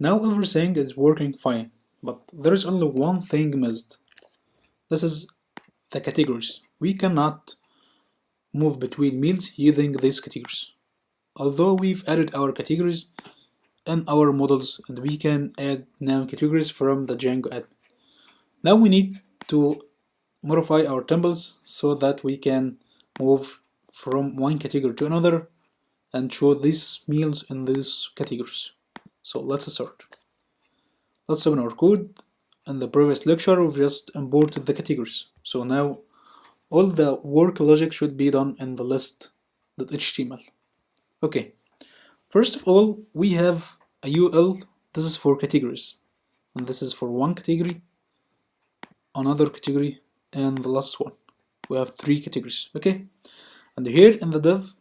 Now everything is working fine, but there is only one thing missed. This is the categories. We cannot move between meals using these categories. Although we've added our categories in our models and we can add now categories from the Django app. Now we need to modify our tables so that we can move from one category to another and show these meals in these categories. So let's start. Let's open our code. In the previous lecture we've just imported the categories. So now all the work logic should be done in the list.html. Okay, first of all we have a UL. This is for categories, and this is for one category, another category, and the last one. We have three categories. Okay, and here in the div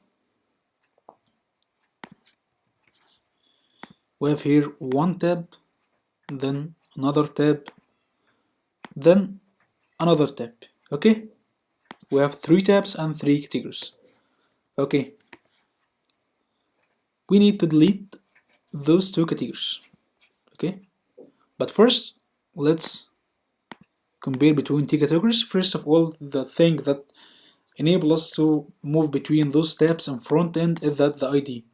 we have here one tab, then another tab, then another tab. Okay, we have three tabs and three categories. Okay, we need to delete those two categories. Okay, but first let's compare between two categories. First of all, the thing that enable us to move between those tabs in front end is that the ID.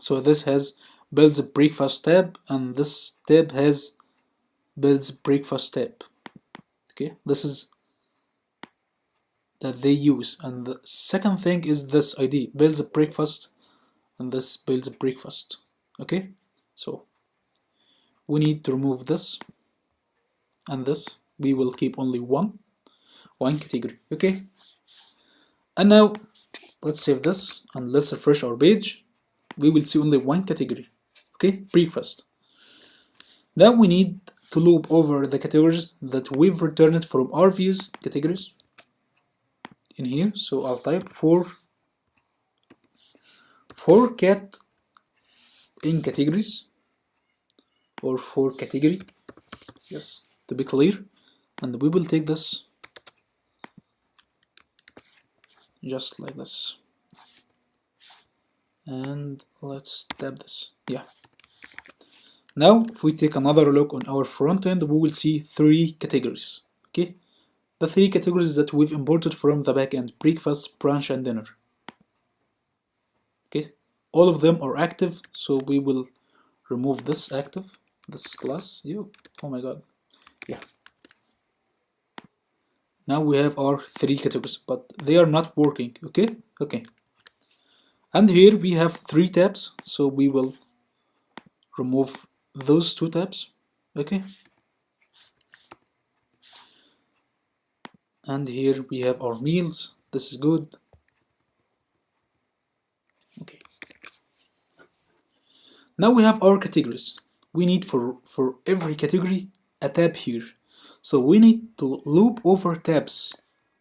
So this has builds breakfast tab, and this tab has builds breakfast tab. Okay, this is that they use. And the second thing is this ID builds breakfast, and this builds breakfast. Okay, so we need to remove this and this. We will keep only one category. Okay, and now let's save this and let's refresh our page. We will see only one category. Okay, breakfast. Now we need to loop over the categories that we've returned from our views categories in here. So I'll type for cat in categories, or for category, yes, to be clear, and we will take this just like this, and let's tab this. Yeah, now if we take another look on our front end, we will see three categories. Okay, the three categories that we've imported from the backend: breakfast, brunch, and dinner. Okay, all of them are active, so we will remove this active, this class. Oh my god, yeah. Now we have our three categories, but they are not working. Okay, and here we have three tabs, so we will remove those two tabs. Okay, and here we have our meals. This is good. Okay, now we have our categories. We need for every category a tab here, so we need to loop over tabs.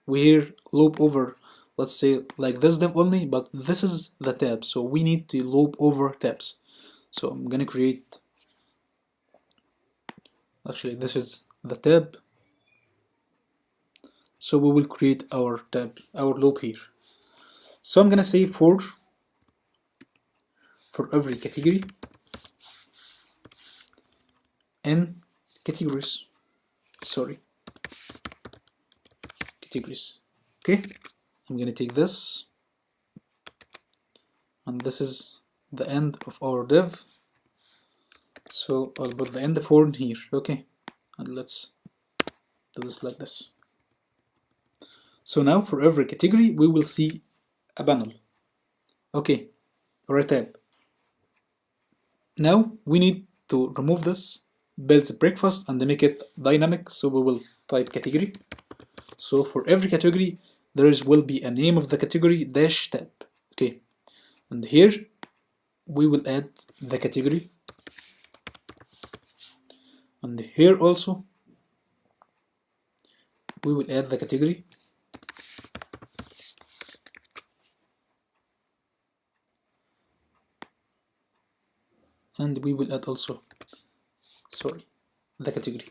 We here loop over, let's say like this div only, but this is the tab, so we need to loop over tabs. So I'm gonna create, actually this is the tab, so we will create our tab, our loop here. So I'm gonna say for every category in categories, categories. Okay, I'm gonna take this, and this is the end of our div, so I'll put the end for in here. Okay, and let's do this like this. So now for every category we will see a panel. Okay, or a tab. Now we need to remove this builds breakfast and make it dynamic, so we will type category. So for every category there will be a name of the category dash tab. Okay, and here we will add the category, and here also we will add the category, and we will add also, the category.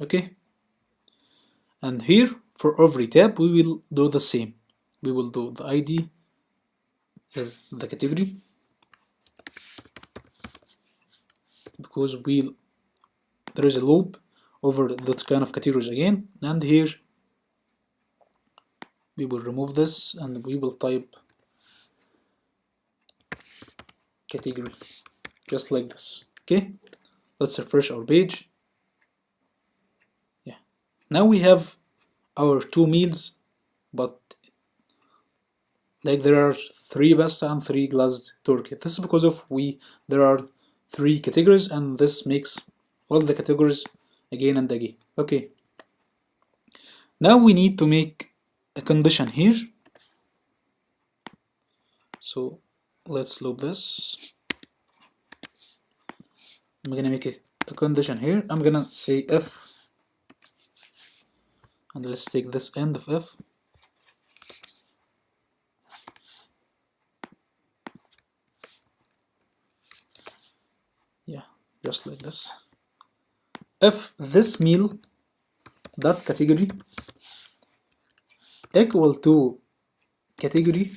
Okay, and here for every tab we will do the same. We will do the ID as the category, because there is a loop over that kind of categories again, and here we will remove this and we will type category just like this. Okay, let's refresh our page. Yeah, now we have our two meals, but like there are 3 pasta and 3 glazed turkey. This is because of there are 3 categories, and this makes all the categories again and again. Okay, now we need to make a condition here. So let's loop this. I'm gonna make a condition here. I'm gonna say if, and let's take this end of if. Yeah, just like this. If this meal dot category equal to category,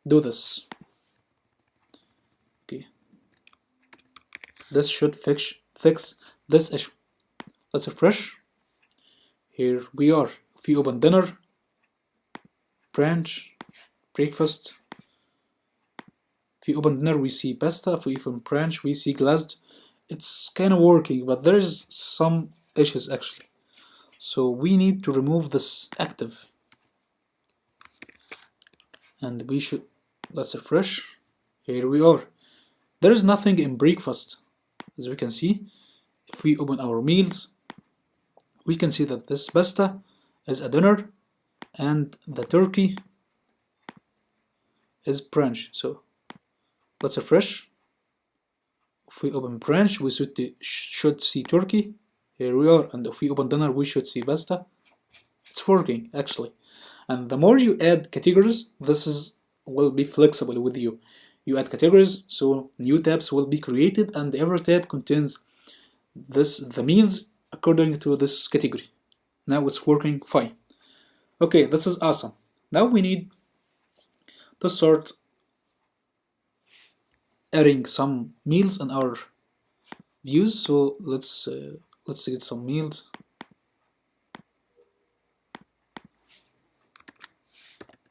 do this. Okay, this should fix this issue. Let's refresh. Here we are. If we open dinner, brunch, breakfast. If we open dinner, we see pasta. If we open brunch, we see glazed. It's kind of working, but there is some issues actually. So we need to remove this active, and we should, let's refresh. Here we are. There is nothing in breakfast, as we can see. If we open our meals, we can see that this pasta is a dinner and the turkey is brunch. So let's refresh. If we open brunch, we should see turkey. Here we are. And if we open dinner, we should see pasta. It's working actually. And the more you add categories, will be flexible with you. You add categories, so new tabs will be created, and every tab contains the meals according to this category. Now it's working fine. Okay, this is awesome. Now we need to start adding some meals in our views. So let's get some meals.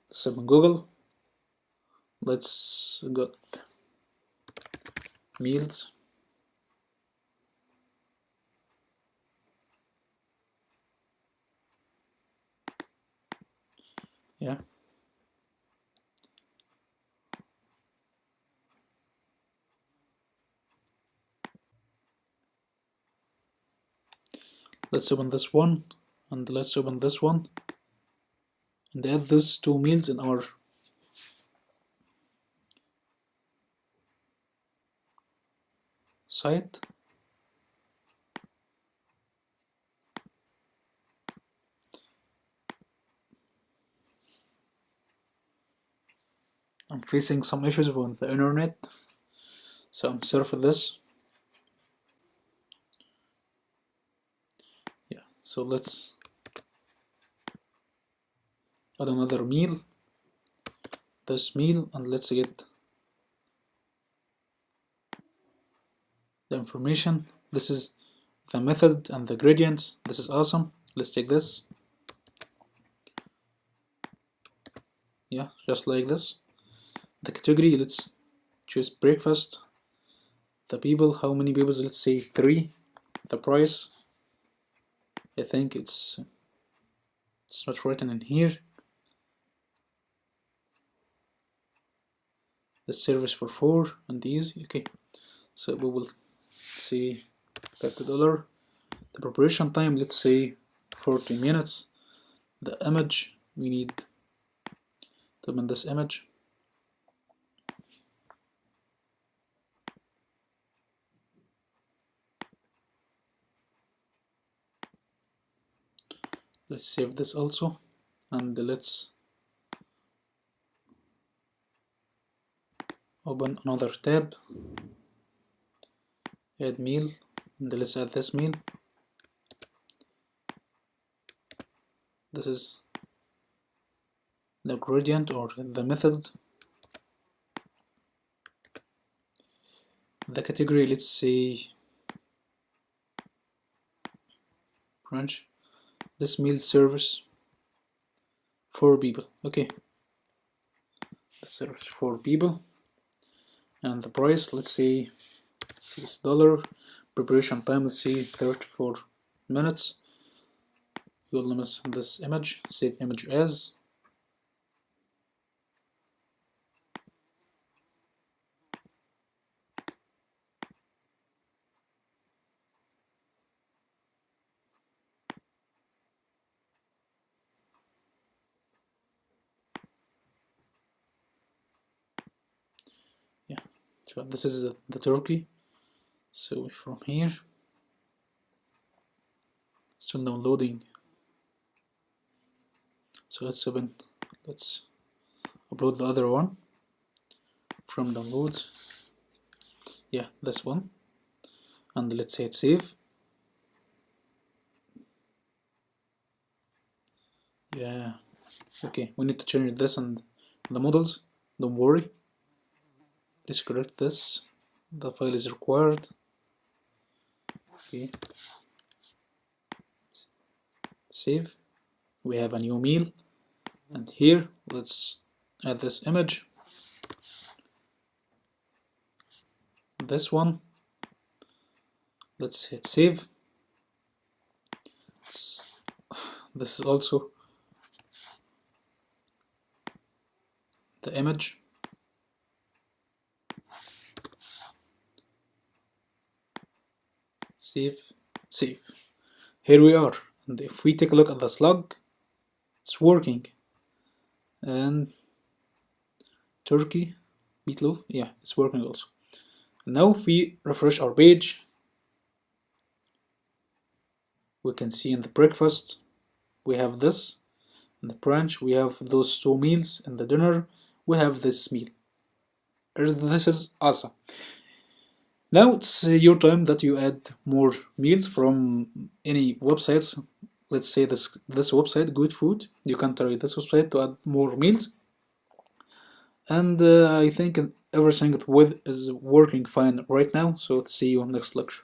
Let's open Google. Let's go meals. Yeah. Let's open this one, and let's open this one, and add those 2 meals in our site. I'm facing some issues with the internet, so I'm sorry for this. Yeah, so let's add another meal, this meal, and let's get the information. This is the method and the gradients. This is awesome. Let's take this. Yeah, just like this. The category, let's choose breakfast. The people, how many people? Let's say 3. The price, I think it's not written in here. The service for 4 and these. Okay, so we will see $50. The preparation time, let's say 40 minutes. The image, we need to open this image. Let's save this also, and let's open another tab, add meal, and let's add this meal. This is the gradient or the method. the category, let's say brunch. This meal service for people. Okay, the service for people, and the price, let's say $6. Preparation time, let's say 34 minutes. You'll limit this image, save image as. Yeah, so this is the turkey. So from here, still downloading. So let's upload the other one from downloads. Yeah, this one, and let's say it's save. Yeah, okay, we need to change this and the models. Don't worry, let's correct this. The file is required. Okay, save. We have a new meal, and here let's add this image, this one. Let's hit save. This is also the image. Save. Here we are, and if we take a look at the slug, it's working. And turkey meatloaf, yeah, it's working also. Now if we refresh our page, we can see in the breakfast we have this, in the brunch we have those two meals, in the dinner we have this meal. This is awesome. Now it's your time that you add more meals from any websites. Let's say this website, Good Food. You can try this website to add more meals, and I think everything with is working fine right now. So see you next lecture.